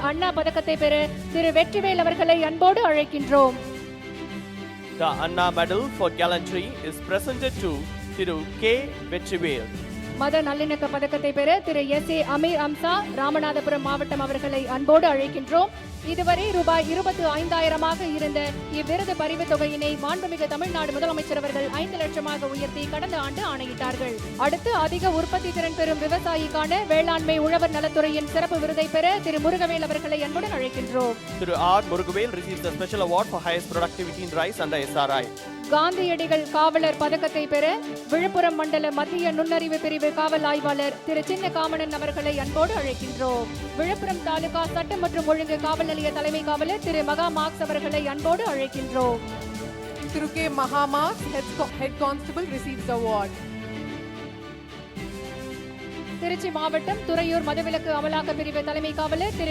அண்ணா பதக்கத்தை பெற திரு வெற்றிவேல் அவர்களை அன்போடு அழைக்கின்றோம். The Anna Medal for Gallantry is presented to Thiru K. Vetrivel. மத நல்லிணக்க பதக்கத்தை பெற திரு S.A. அமீர் அம்சா ராமநாதபுரம் மாவட்டம் அவர்களை அன்போடு அழைக்கின்றோம். இதுவரை ரூபாய் 25,000 இருந்த இவ்விருது பரிவு தொகையினை மாண்புமிகு தமிழ்நாடு முதலமைச்சர் அவர்கள் 5 லட்சமாக உயர்த்தி கடந்த ஆண்டு ஆணையிட்டார்கள். அடுத்து அதிக உற்பத்தி திறன் பெறும் விவசாயிக்கான வேளாண்மை உழவர் நலத்துறையின் சிறப்பு விருதை பெற திரு முருகவேல் அவர்களை அன்புடன் அழைக்கின்றோம். Thiru R. Murugavel receives the special award for highest productivity in rice under SRI. காந்தியடிகள் காவலர் பதக்கத்தை பெற விழுப்புரம் மண்டல மத்திய நுண்ணறிவு பிரிவு காவல் ஆய்வாளர் திரு சின்ன காமணன் அவர்களை அன்போடு அழைக்கின்றோம். விழுப்புரம் தாலுகா சட்டம் மற்றும் ஒழுங்கு காவல் நிலைய தலைமை காவலர் திரு மகா மார்க்ஸ் அவர்களை அன்போடு அழைக்கின்றோம். Thiru K. Mahamarks, Head Constable, receives the award. Trichy மாவட்டம் துறையூர் மதுவிலக்கு அமலாக்க பிரிவு தலைமை காவலர் திரு